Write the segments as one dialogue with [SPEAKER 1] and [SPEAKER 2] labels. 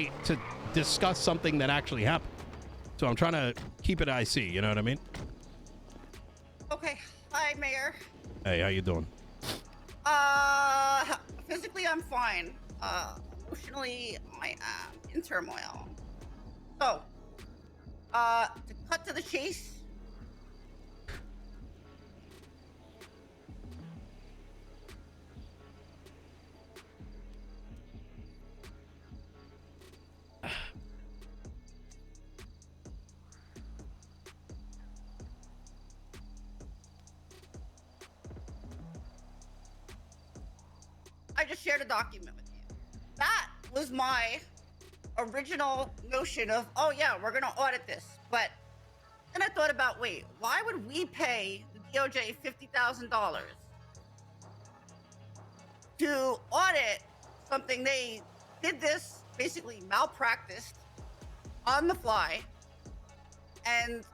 [SPEAKER 1] way to discuss something that actually happened. So I'm trying to keep it IC, you know what I mean?
[SPEAKER 2] Okay. Hi, Mayor.
[SPEAKER 1] Hey, how you doing?
[SPEAKER 2] Physically, I'm fine. Emotionally, I am in turmoil. So, to cut to the chase. I just shared a document with you. That was my original notion of, oh yeah, we're gonna audit this. But then I thought about, wait, why would we pay the DOJ $50,000 to audit something they did this basically malpracticed on the fly, and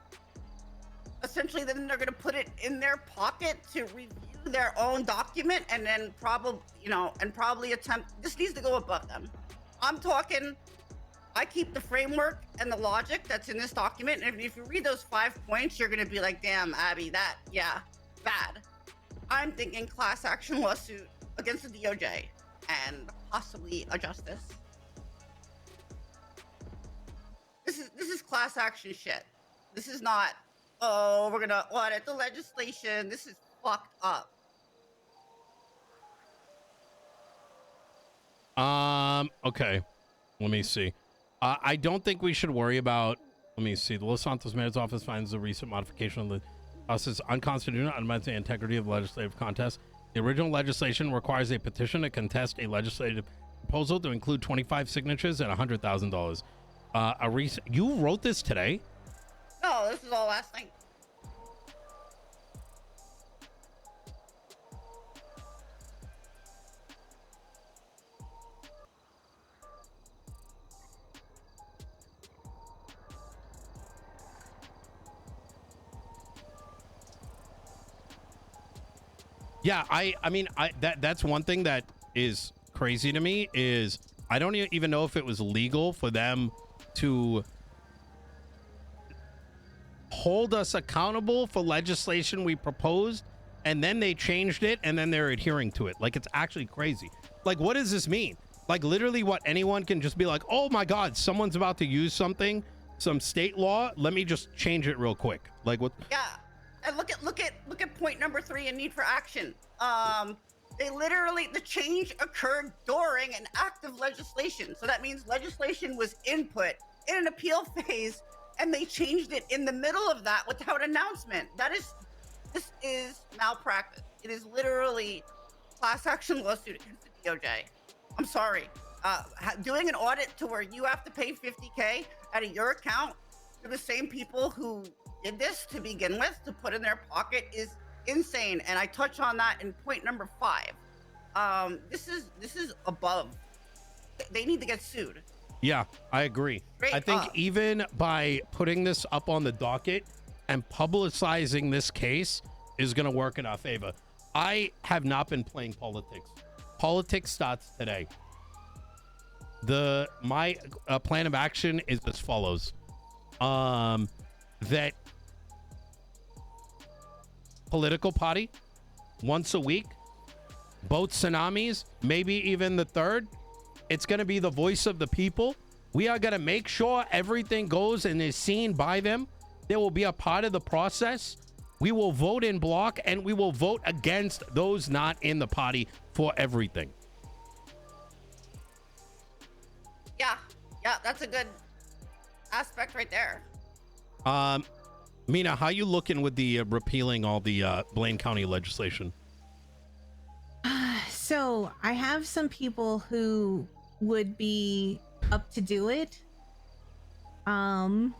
[SPEAKER 2] essentially then they're gonna put it in their pocket to review their own document and then probably attempt, this needs to go above them. I'm talking, I keep the framework and the logic that's in this document, and if you read those 5 points, you're gonna be like, damn, Abby, that, yeah, bad. I'm thinking class action lawsuit against the DOJ and possibly a justice. This is class action shit. This is not, oh, we're gonna audit the legislation. This is fucked up.
[SPEAKER 1] Okay. Let me see. I don't think we should worry about, let me see. The Los Santos Mayor's office finds the recent modification of the process unconstitutional, undermines the integrity of the legislative contest. The original legislation requires a petition to contest a legislative proposal to include 25 signatures and $100,000. You wrote this today?
[SPEAKER 2] No, this is all last night.
[SPEAKER 1] Yeah, I mean, that's one thing that is crazy to me is I don't even know if it was legal for them to hold us accountable for legislation we proposed, and then they changed it, and then they're adhering to it. Like, it's actually crazy. Like, what does this mean? Like, literally, what, anyone can just be like, oh my God, someone's about to use something, some state law. Let me just change it real quick. Like, what?
[SPEAKER 2] Yeah. And look at point number 3 in need for action. The change occurred during an act of legislation. So that means legislation was input in an appeal phase, and they changed it in the middle of that without announcement. This is malpractice. It is literally class action lawsuit against the DOJ. I'm sorry. Doing an audit to where you have to pay $50K out of your account to the same people who did this to begin with to put in their pocket is insane, and I touch on that in point number 5. This is above. They need to get sued.
[SPEAKER 1] Yeah, I agree. I think even by putting this up on the docket and publicizing this case is going to work in our favor. I have not been playing politics. Politics starts today. My plan of action is as follows. That political party once a week, both tsunamis, maybe even the third, it's going to be the voice of the people. We are going to make sure everything goes and is seen by them. They will be a part of the process. We will vote in block, and we will vote against those not in the party for everything.
[SPEAKER 2] Yeah, that's a good aspect right there.
[SPEAKER 1] Mina, how you looking with the repealing all the Blaine County legislation?
[SPEAKER 3] So I have some people who would be up to do it. I'm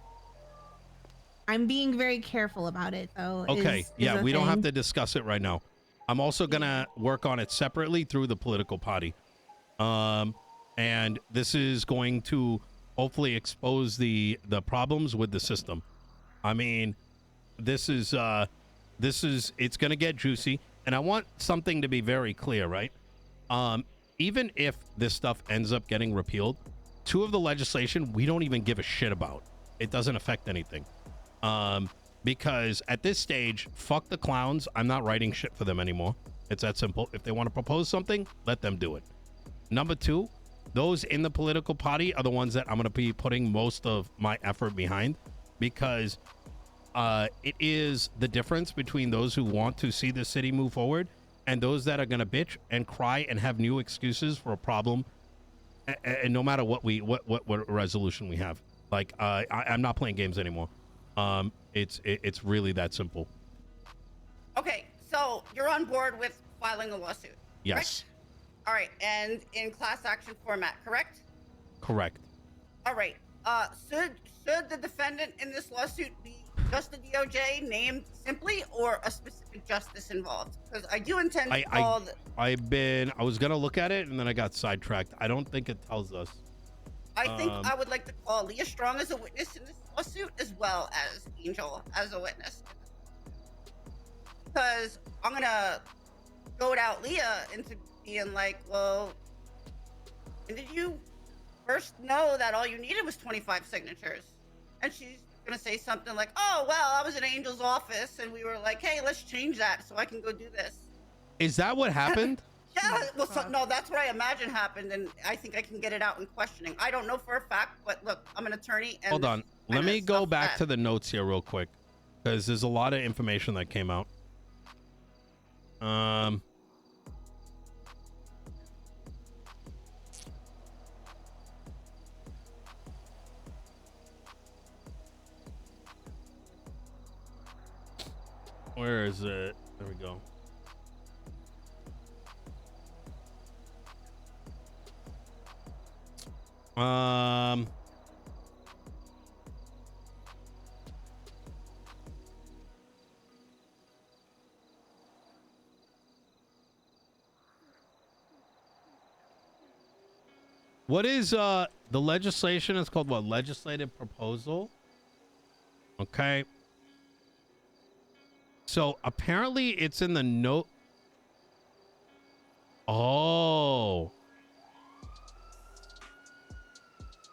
[SPEAKER 3] being very careful about it, though.
[SPEAKER 1] Okay, we don't have to discuss it right now. I'm also gonna work on it separately through the political party, and this is going to hopefully expose the problems with the system. I mean, this is it's gonna get juicy, and I want something to be very clear, right? Even if this stuff ends up getting repealed, 2 of the legislation we don't even give a shit about. It doesn't affect anything. Because at this stage, fuck the clowns. I'm not writing shit for them anymore. It's that simple. If they want to propose something, let them do it. Number 2, those in the political party are the ones that I'm going to be putting most of my effort behind, because it is the difference between those who want to see the city move forward and those that are going to bitch and cry and have new excuses for a problem. And no matter what resolution we have, like I'm not playing games anymore. It's really that simple.
[SPEAKER 2] Okay, so you're on board with filing a lawsuit.
[SPEAKER 1] Yes.
[SPEAKER 2] Correct? All right, and in class action format, correct?
[SPEAKER 1] Correct.
[SPEAKER 2] All right. Should the defendant in this lawsuit be just the DOJ named simply, or a specific justice involved? Because I do intend to call.
[SPEAKER 1] I was gonna look at it and then I got sidetracked. I don't think it tells us.
[SPEAKER 2] I think I would like to call Leah Strong as a witness in this lawsuit, as well as Angel as a witness, because I'm gonna goad out Leah into being like, well, did you first know that all you needed was 25 signatures? And she's gonna say something like, oh, well, I was in Angel's office and we were like, hey, let's change that so I can go do this.
[SPEAKER 1] Is that what happened?
[SPEAKER 2] Yeah, well, no, that's what I imagine happened, and I think I can get it out in questioning. I don't know for a fact, but look, I'm an attorney. And
[SPEAKER 1] hold on, let me go back to the notes here real quick, because there's a lot of information that came out. Where is it? There we go. What is the legislation? It's called what? Legislative proposal. Okay. So apparently it's in the note. Oh.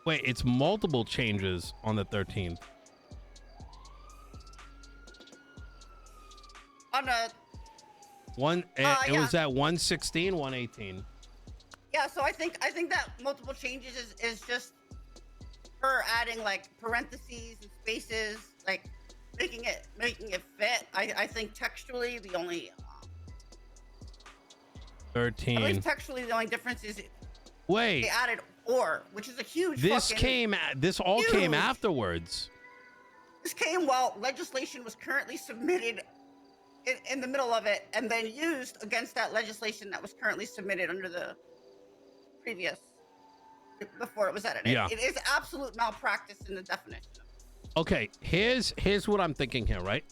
[SPEAKER 1] Wait, it's multiple changes on the 13th.
[SPEAKER 2] On a
[SPEAKER 1] it was at 116, 118.
[SPEAKER 2] Yeah, so I think that multiple changes is just her adding like parentheses and spaces, like making it fit. I think textually the only
[SPEAKER 1] 13.
[SPEAKER 2] At least textually the only difference is
[SPEAKER 1] wait,
[SPEAKER 2] they added or, which is a huge.
[SPEAKER 1] This came afterwards.
[SPEAKER 2] This came while legislation was currently submitted in the middle of it, and then used against that legislation that was currently submitted under the previous, before it was edited.
[SPEAKER 1] Yeah.
[SPEAKER 2] It is absolute malpractice in the definition.
[SPEAKER 1] Okay, here's what I'm thinking here, right?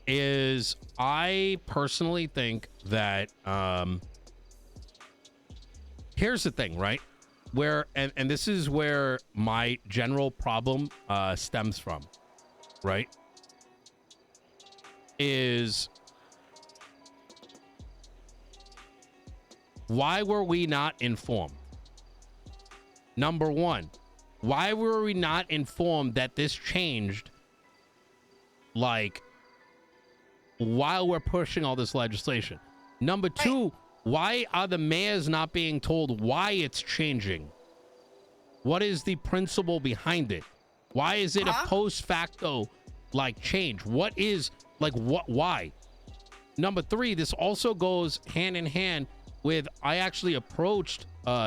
[SPEAKER 1] Is I personally think that here's the thing, right? Where and this is where my general problem stems from, right? Is why were we not informed? Number one, why were we not informed that this changed, like, while we're pushing all this legislation? Number two, why are the mayors not being told why it's changing? What is the principle behind it? Why is it a post facto, like, change? What is, like, why? Number three, this also goes hand in hand with, I actually approached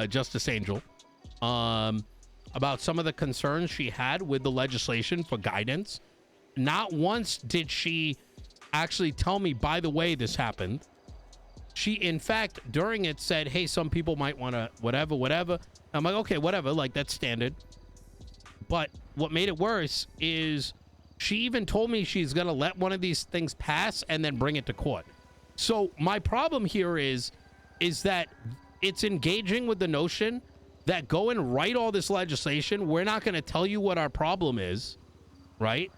[SPEAKER 1] Justice Angel about some of the concerns she had with the legislation for guidance. Not once did she actually tell me, by the way, this happened. She, in fact, during it said, hey, some people might want to whatever. I'm like, okay, whatever, like, that's standard. But what made it worse is she even told me she's going to let one of these things pass and then bring it to court. So my problem here is that it's engaging with the notion that go and write all this legislation. We're not going to tell you what our problem is, right?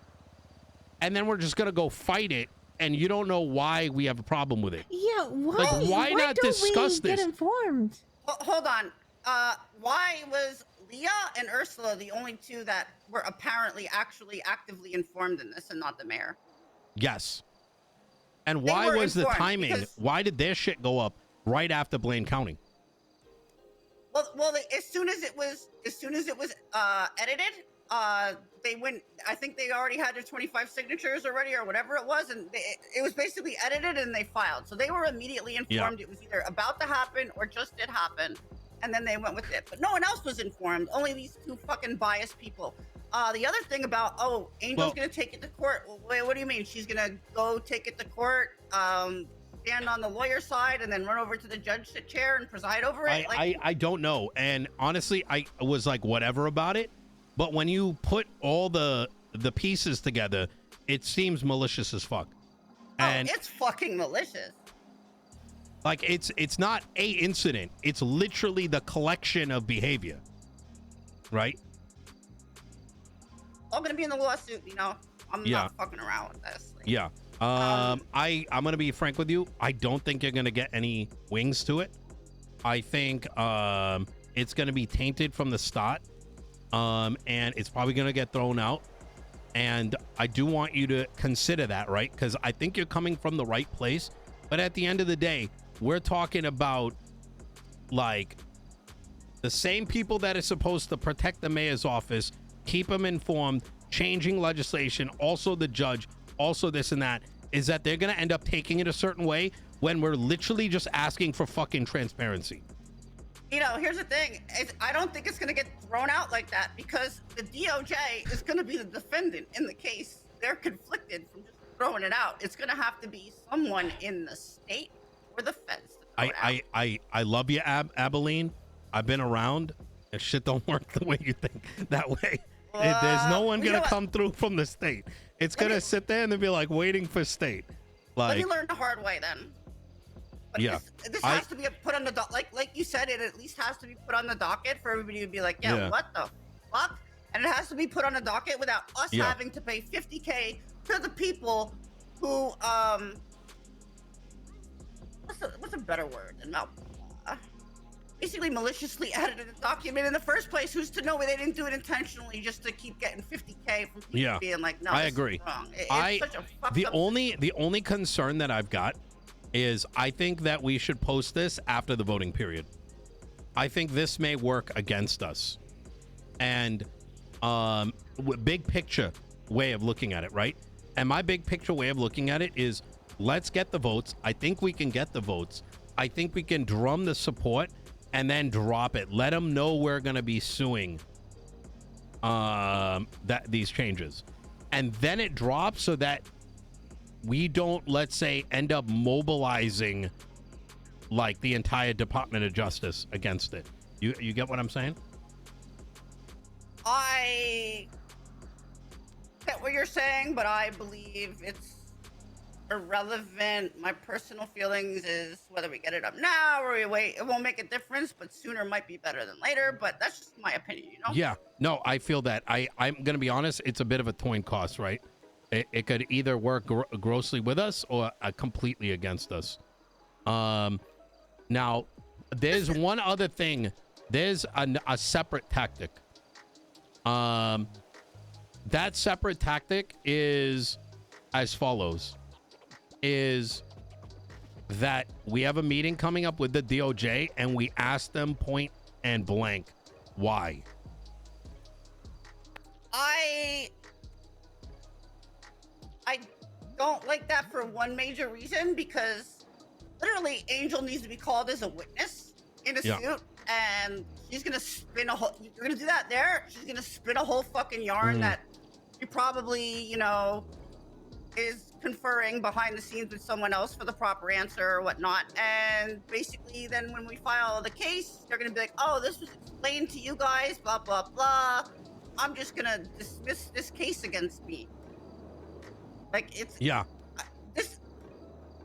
[SPEAKER 1] And then we're just going to go fight it, and you don't know why we have a problem with it.
[SPEAKER 3] Yeah, why?
[SPEAKER 1] Like, why not
[SPEAKER 3] don't
[SPEAKER 1] discuss
[SPEAKER 3] we
[SPEAKER 1] this?
[SPEAKER 3] Get informed.
[SPEAKER 2] Hold on. Why was Leah and Ursula are the only two that were apparently actually actively informed in this, and not the mayor.
[SPEAKER 1] Yes. And
[SPEAKER 2] They
[SPEAKER 1] why
[SPEAKER 2] were
[SPEAKER 1] was the
[SPEAKER 2] informed
[SPEAKER 1] timing?
[SPEAKER 2] because-
[SPEAKER 1] Why did their shit go up right after Blaine County?
[SPEAKER 2] Well, as soon as it was edited, they went. I think they already had their 25 signatures already, or whatever it was, and it was basically edited and they filed. So they were immediately informed it was either about to happen or just did happen, and then they went with it. But no one else was informed. Only these two fucking biased people. The other thing about Angel's gonna take it to court. Well, wait, what do you mean? She's gonna go take it to court? Stand on the lawyer's side and then run over to the judge chair and preside over it?
[SPEAKER 1] I don't know. And honestly, I was like, whatever about it. But when you put all the pieces together, it seems malicious as fuck. And
[SPEAKER 2] it's fucking malicious.
[SPEAKER 1] like it's not a incident. It's literally the collection of behavior. Right?
[SPEAKER 2] All gonna be in the lawsuit, you know. I'm not fucking around with this. Like,
[SPEAKER 1] Yeah. I'm gonna be frank with you. I don't think you're gonna get any wings to it. I think it's gonna be tainted from the start, and it's probably gonna get thrown out. And I do want you to consider that, right? Because I think you're coming from the right place. But at the end of the day, we're talking about like the same people that are supposed to protect the mayor's office, keep them informed, changing legislation, also the judge, also this and that, is that they're going to end up taking it a certain way when we're literally just asking for fucking transparency.
[SPEAKER 2] You know, here's the thing. I don't think it's going to get thrown out like that because the DOJ is going to be the defendant in the case. They're conflicted from just throwing it out. It's going to have to be someone in the state or the feds to throw it out.
[SPEAKER 1] I love you, Abilene. I've been around and shit don't work the way you think that way. There's no one going to come through from the state. It's going to sit there and they'll be like waiting for state. Like,
[SPEAKER 2] let me learn the hard way then. But
[SPEAKER 1] yeah.
[SPEAKER 2] This has to be put on the docket. Like you said, it at least has to be put on the docket for everybody to be like, yeah. What the fuck? And it has to be put on the docket without us having to pay $50K to the people who, what's a better word than basically maliciously edited the document in the first place. Who's to know they didn't do it intentionally just to keep getting $50K from people being like, no,
[SPEAKER 1] I agree.
[SPEAKER 2] Wrong. It's such a fucked up
[SPEAKER 1] the only concern that I've got is I think that we should post this after the voting period. I think this may work against us. And big picture way of looking at it, right? And my big picture way of looking at it is let's get the votes. I think we can get the votes. I think we can drum the support and then drop it. Let them know we're going to be suing these changes. And then it drops so that we don't, let's say, end up mobilizing like the entire Department of Justice against it. You get what I'm saying?
[SPEAKER 2] I get what you're saying, but I believe it's irrelevant. My personal feelings is whether we get it up now or we wait, it won't make a difference, but sooner might be better than later. But that's just my opinion, you know? Yeah,
[SPEAKER 1] no, I feel that. I'm gonna be honest, it's a bit of a coin toss, right? It could either work grossly with us or completely against us. Now there's one other thing. There's a separate tactic. That separate tactic is as follows. Is that we have a meeting coming up with the DOJ and we ask them point and blank why.
[SPEAKER 2] I don't like that for one major reason, because literally Angel needs to be called as a witness in a suit, and she's gonna spin a whole, you're gonna do that there, she's gonna spin a whole fucking yarn that she probably, you know, is conferring behind the scenes with someone else for the proper answer or whatnot. And basically then when we file the case, they're gonna be like, oh, this was explained to you guys, blah, blah, blah. I'm just gonna dismiss this case against me. Like, it's... The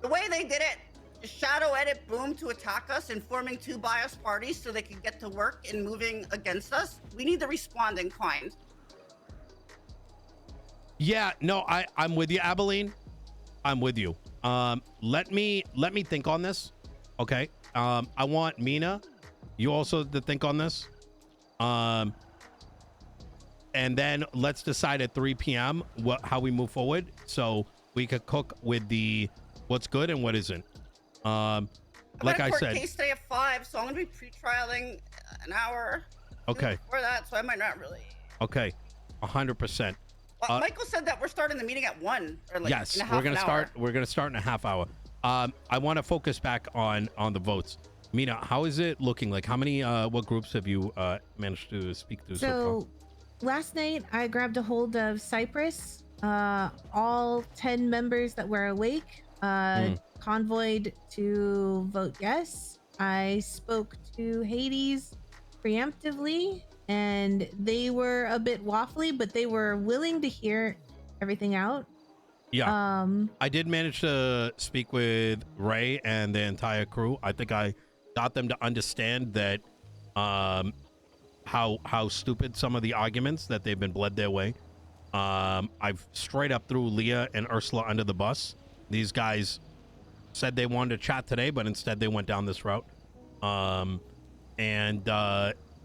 [SPEAKER 2] way they did it, the shadow edit, boom, to attack us, informing two biased parties so they can get to work in moving against us. We need to respond in kind.
[SPEAKER 1] Yeah, no, I'm with you, Abilene. I'm with you. Let me think on this. Okay. I want Mina, you also to think on this. And then let's decide at 3 p.m. how we move forward, so we could cook with the what's good and what isn't. Like I said,
[SPEAKER 2] case today at 5, so I'm gonna be pre-trialing an hour.
[SPEAKER 1] Okay.
[SPEAKER 2] For that, so I might not really.
[SPEAKER 1] Okay, 100%.
[SPEAKER 2] Michael said that we're starting the meeting at 1. Or like
[SPEAKER 1] Yes,
[SPEAKER 2] in a half
[SPEAKER 1] we're gonna
[SPEAKER 2] an
[SPEAKER 1] start.
[SPEAKER 2] hour.
[SPEAKER 1] We're gonna start in a half hour. I want to focus back on the votes. Mina, how is it looking? Like, how many what groups have you managed to speak to so far?
[SPEAKER 3] Last night I grabbed a hold of Cyprus. All 10 members that were awake convoyed to vote yes. I spoke to Hades preemptively, and they were a bit waffly, but they were willing to hear everything out.
[SPEAKER 1] Yeah. I did manage to speak with Ray and the entire crew. I think I got them to understand that how stupid some of the arguments that they've been bled their way. I've straight up threw Leah and Ursula under the bus. These guys said they wanted to chat today, but instead they went down this route. And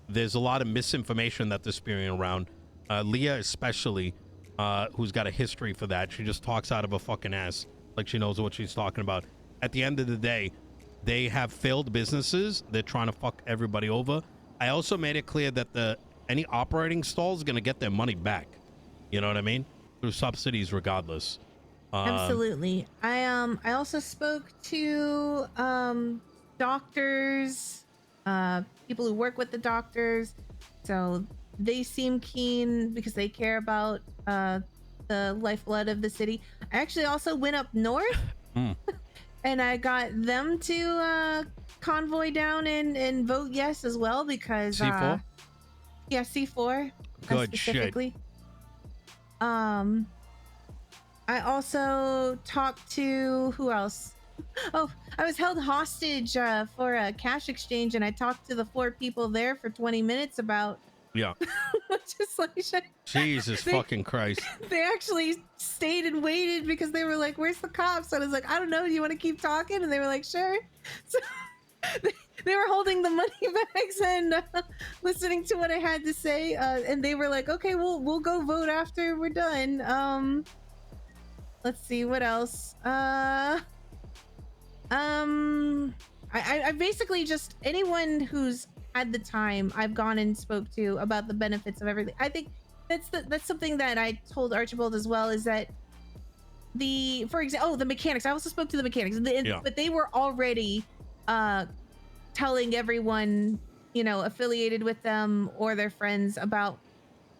[SPEAKER 1] there's a lot of misinformation that they're spewing around. Leah especially, who's got a history for that. She just talks out of a fucking ass like she knows what she's talking about. At the end of the day, they have failed businesses. They're trying to fuck everybody over. I also made it clear that any operating stall is going to get their money back. You know what I mean? Through subsidies regardless.
[SPEAKER 3] Absolutely. I also spoke to doctors, people who work with the doctors. So they seem keen because they care about the lifeblood of the city. I actually also went up north and I got them to convoy down and vote yes as well because
[SPEAKER 1] C4?
[SPEAKER 3] Yeah, C4.
[SPEAKER 1] Good
[SPEAKER 3] specifically.
[SPEAKER 1] shit.
[SPEAKER 3] I also talked to who else? Oh, I was held hostage for a cash exchange, and I talked to the 4 people there for 20 minutes about legislation.
[SPEAKER 1] Jesus fucking Christ.
[SPEAKER 3] They actually stayed and waited because they were like, "Where's the cops?" I was like, "I don't know. Do you want to keep talking?" And they were like, "Sure." So they were holding the money bags and listening to what I had to say, and they were like, "Okay, we'll go vote after we're done." Let's see what else. I basically just anyone who's had the time I've gone and spoke to about the benefits of everything. I think that's something that I told Archibald as well, is that the mechanics. I also spoke to the mechanics, but they were already telling everyone, affiliated with them or their friends about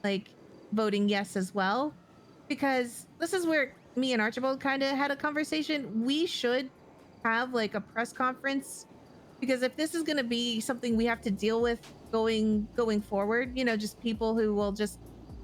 [SPEAKER 3] like voting yes as well, because this is where me and Archibald kind of had a conversation. We should have like a press conference, because if this is going to be something we have to deal with going forward, just people who will just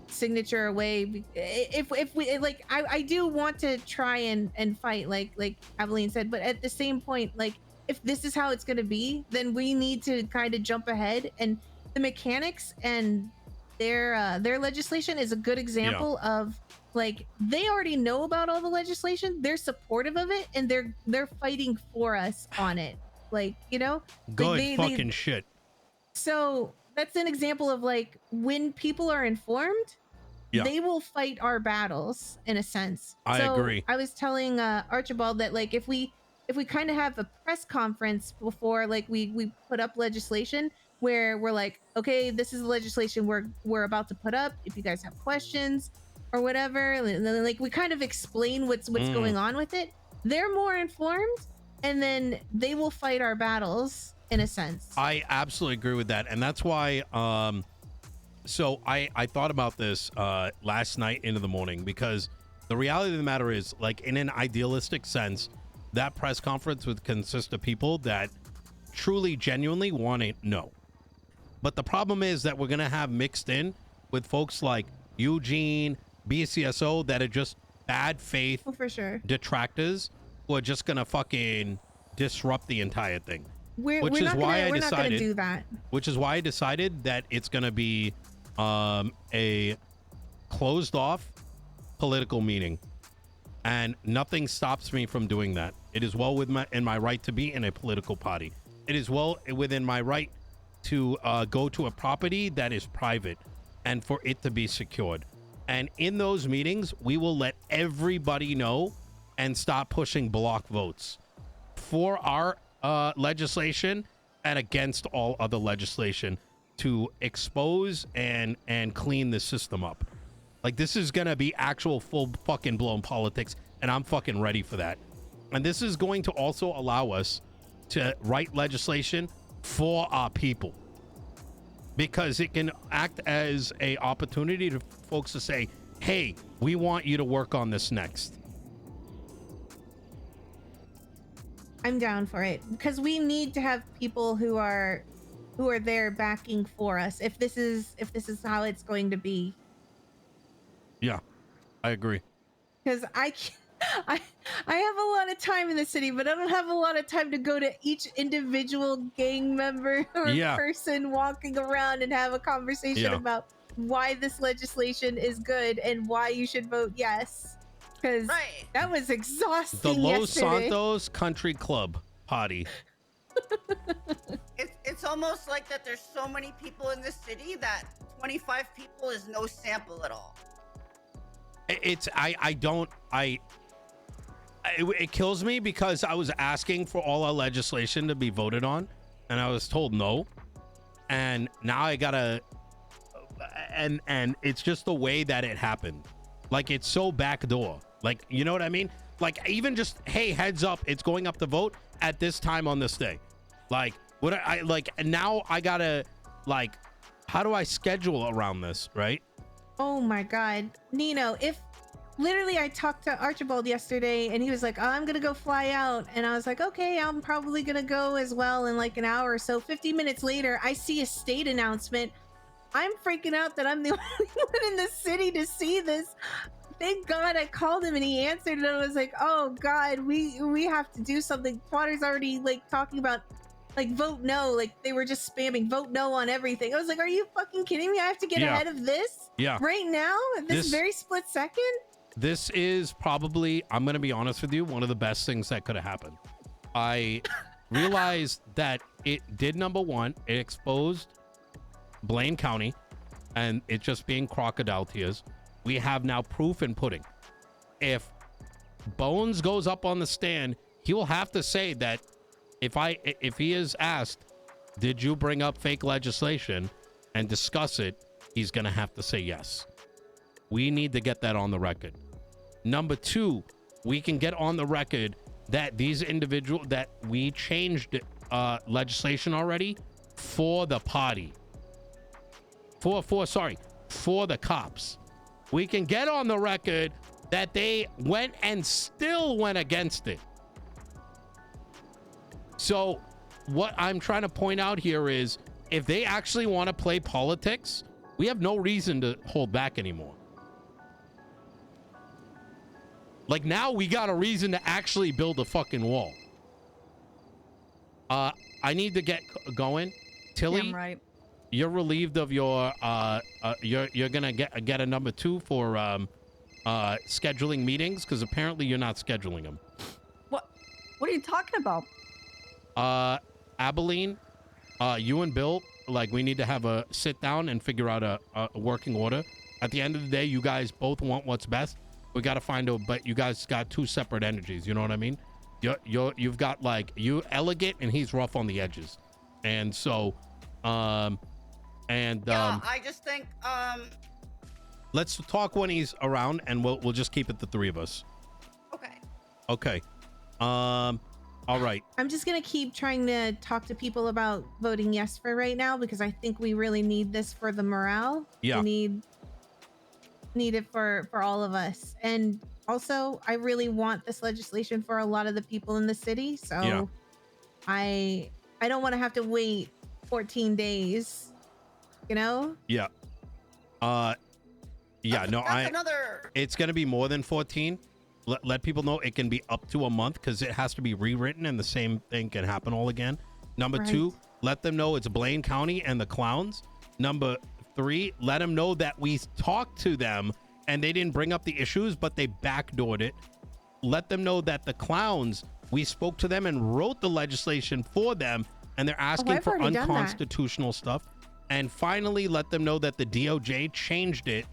[SPEAKER 3] signature away. If we like, I do want to try and fight like Abilene said, but at the same point, like if this is how it's going to be, then we need to kind of jump ahead. And the mechanics and their legislation is a good example of like, they already know about all the legislation, they're supportive of it, and they're fighting for us on it. Like,
[SPEAKER 1] good fucking shit. So
[SPEAKER 3] that's an example of like, when people are informed, they will fight our battles in a sense.
[SPEAKER 1] I agree.
[SPEAKER 3] I was telling Archibald that like, if we kind of have a press conference before like we put up legislation where we're like, okay, this is the legislation we're about to put up. If you guys have questions or whatever, and then like we kind of explain what's going on with it, they're more informed, and then they will fight our battles in a sense.
[SPEAKER 1] I absolutely agree with that, and that's why so I thought about this last night into the morning, because the reality of the matter is, like, in an idealistic sense, that press conference would consist of people that truly genuinely want to know. But the problem is that we're gonna have mixed in with folks like Eugene, BCSO, that are just bad faith
[SPEAKER 3] for sure
[SPEAKER 1] detractors who are just gonna fucking disrupt the entire thing.
[SPEAKER 3] We're not gonna do that.
[SPEAKER 1] Which is why I decided that it's gonna be a closed off political meeting, and nothing stops me from doing that. It is well in my right to be in a political party. It is well within my right to go to a property that is private and for it to be secured. And in those meetings, we will let everybody know and stop pushing block votes for our legislation and against all other legislation to expose and clean the system up. Like, this is gonna be actual full fucking blown politics, and I'm fucking ready for that. And this is going to also allow us to write legislation for our people, because it can act as a opportunity to folks to say, hey, we want you to work on this next.
[SPEAKER 3] I'm down for it, because we need to have people who are there backing for us if this is how it's going to be.
[SPEAKER 1] Yeah, I agree.
[SPEAKER 3] Because I have a lot of time in the city, but I don't have a lot of time to go to each individual gang member or person walking around and have a conversation about why this legislation is good and why you should vote yes. Because that was exhausting.
[SPEAKER 1] The Los Santos Country Club party.
[SPEAKER 2] It's almost like that there's so many people in this city that 25 people is no sample at all.
[SPEAKER 1] It kills me because I was asking for all our legislation to be voted on and I was told no, and now I gotta and it's just the way that it happened. Like, it's so backdoor. Like, you know what I mean? Like, even just, hey, heads up, it's going up to vote at this time on this day. Like, what I like now I gotta, like, how do I schedule around this, right?
[SPEAKER 3] Oh my God, Nino, if literally I talked to Archibald yesterday and he was like, oh, I'm gonna go fly out, and I was like, okay, I'm probably gonna go as well in like an hour or so. 50 minutes later, I see a state announcement. I'm freaking out that I'm the only one in the city to see this. Thank God I called him and he answered, and I was like, oh God, we have to do something. Twatter's already like talking about like vote no, like they were just spamming vote no on everything. I was like, are you fucking kidding me? I have to get ahead of this right now at this very split second.
[SPEAKER 1] This is probably, I'm gonna be honest with you, one of the best things that could have happened. I realized that it did, number one, it exposed Blaine County and it just being crocodile tears. We have now proof in pudding. If Bones goes up on the stand, he will have to say that if he is asked, did you bring up fake legislation and discuss it, he's gonna have to say yes. We need to get that on the record. Number two, we can get on the record that these individuals, that we changed legislation already for the party. For the cops. We can get on the record that they went and still went against it. So what I'm trying to point out here is, if they actually want to play politics, we have no reason to hold back anymore. Like, now we got a reason to actually build a fucking wall. I need to get going. Tilly,
[SPEAKER 4] Damn right.
[SPEAKER 1] You're relieved of your you're gonna get a number 2 for scheduling meetings, because apparently you're not scheduling them.
[SPEAKER 4] What are you talking about?
[SPEAKER 1] Abilene, you and Bill, like, we need to have a sit down and figure out a working order. At the end of the day, you guys both want what's best. We got to find out, but you guys got two separate energies. You know what I mean? You've got, like, you elegant and he's rough on the edges. And so,
[SPEAKER 2] I just think,
[SPEAKER 1] let's talk when he's around, and we'll just keep it the three of us. Okay. All right.
[SPEAKER 3] I'm just gonna keep trying to talk to people about voting yes for right now, because I think we really need this for the morale.
[SPEAKER 1] Yeah.
[SPEAKER 3] We need it for all of us. And also, I really want this legislation for a lot of the people in the city. So
[SPEAKER 1] yeah.
[SPEAKER 3] I don't want to have to wait 14 days, you know?
[SPEAKER 1] Yeah. It's going to be more than 14. Let people know it can be up to a month, because it has to be rewritten and the same thing can happen all again. Number 2, let them know it's Blaine County and the clowns. Number 3, let them know that we talked to them and they didn't bring up the issues, but they backdoored it. Let them know that the clowns, we spoke to them and wrote the legislation for them, and they're asking
[SPEAKER 3] I've
[SPEAKER 1] for
[SPEAKER 3] already done that.
[SPEAKER 1] unconstitutional stuff. And finally let them know that the DOJ changed it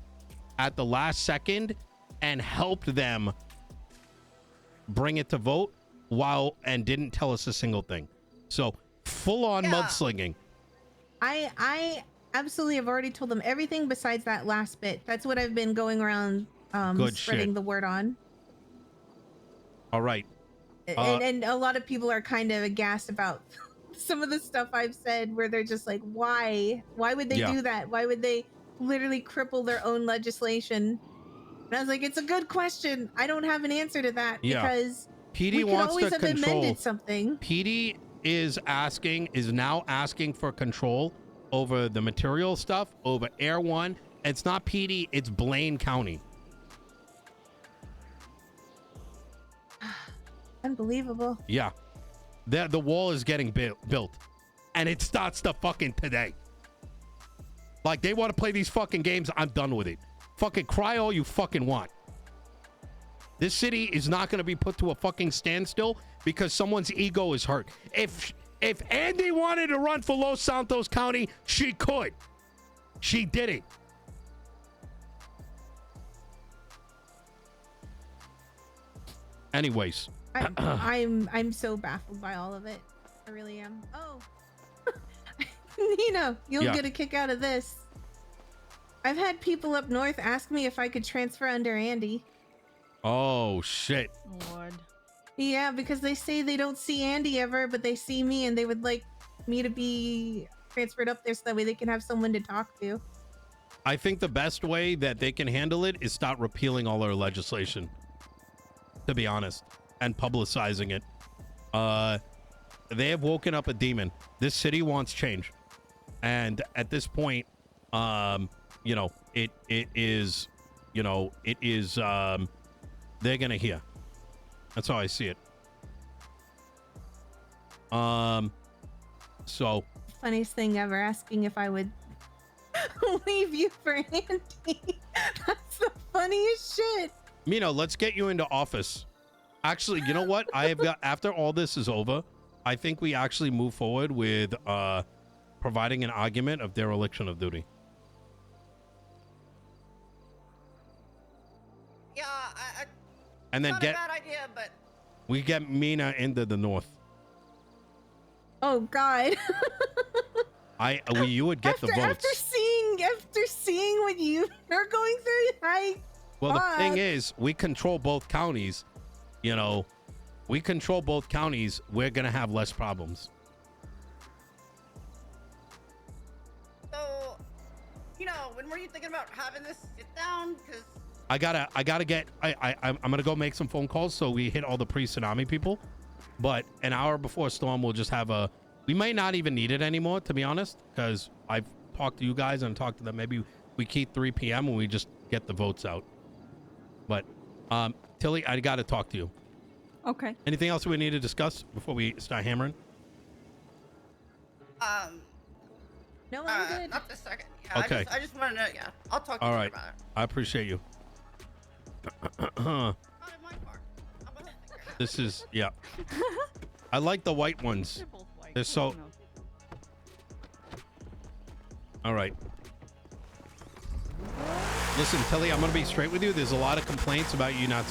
[SPEAKER 1] at the last second and helped them bring it to vote and didn't tell us a single thing. So full on mudslinging.
[SPEAKER 3] I absolutely have already told them everything besides that last bit. That's what I've been going around spreading the word on.
[SPEAKER 1] All right.
[SPEAKER 3] And a lot of people are kind of aghast about some of the stuff I've said, where they're just like, why would they do that? Why would they literally cripple their own legislation? And I was like, it's a good question. I don't have an answer to that because
[SPEAKER 1] PD
[SPEAKER 3] we could
[SPEAKER 1] wants
[SPEAKER 3] always
[SPEAKER 1] to
[SPEAKER 3] have
[SPEAKER 1] control.
[SPEAKER 3] amended something.
[SPEAKER 1] PD is now asking for control over the material stuff, over Air One. It's not PD, it's Blaine County.
[SPEAKER 3] Unbelievable.
[SPEAKER 1] Yeah. The wall is getting built. And it starts the fucking today. Like, they want to play these fucking games. I'm done with it. Fucking cry all you fucking want. This city is not going to be put to a fucking standstill because someone's ego is hurt. If Andy wanted to run for Los Santos County, she could. She did it. Anyways.
[SPEAKER 3] I'm so baffled by all of it. I really am. Oh, Nino, you'll get a kick out of this. I've had people up north ask me if I could transfer under Andy.
[SPEAKER 1] Oh shit.
[SPEAKER 4] Lord.
[SPEAKER 3] Yeah, because they say they don't see Andy ever, but they see me, and they would like me to be transferred up there so that way they can have someone to talk to.
[SPEAKER 1] I think the best way that they can handle it is start repealing all our legislation, to be honest, and publicizing it. They have woken up a demon. This city wants change, and at this point, you know, it is they're gonna hear. That's how I see it. So
[SPEAKER 3] Funniest thing ever, asking if I would leave you for Andy. That's the funniest shit.
[SPEAKER 1] Mino, let's get you into office. Actually, you know what? I have got, after all this is over, I think we actually move forward with providing an argument of dereliction of duty.
[SPEAKER 2] Yeah,
[SPEAKER 1] And then
[SPEAKER 2] not a bad idea, but
[SPEAKER 1] we get Mina into the north.
[SPEAKER 3] Oh God.
[SPEAKER 1] You would get the votes.
[SPEAKER 3] After seeing what you are going through,
[SPEAKER 1] The thing is, we control both counties. You know, we control both counties. We're gonna have less problems.
[SPEAKER 2] so, you know, when were you thinking about having this sit down? Because
[SPEAKER 1] I'm gonna go make some phone calls so we hit all the pre-tsunami people. But an hour before storm, we'll just have we may not even need it anymore, to be honest, because I've talked to you guys and talked to them. Maybe we keep 3 p.m. and we just get the votes out. But Tilly, I gotta talk to you.
[SPEAKER 4] Okay.
[SPEAKER 1] Anything else we need to discuss before we start hammering?
[SPEAKER 3] no, I'm good.
[SPEAKER 2] not this second. Yeah,
[SPEAKER 1] Okay.
[SPEAKER 2] I just want to know. Yeah, I'll talk to
[SPEAKER 1] All
[SPEAKER 2] you
[SPEAKER 1] right.
[SPEAKER 2] about it.
[SPEAKER 1] I appreciate you.
[SPEAKER 2] Not in my part. I'm gonna figure it out.
[SPEAKER 1] This is, yeah. I like the white ones.
[SPEAKER 4] They're both white.
[SPEAKER 1] They're so.
[SPEAKER 4] I don't know.
[SPEAKER 1] All right. Listen, Tilly, I'm going to be straight with you. There's a lot of complaints about you not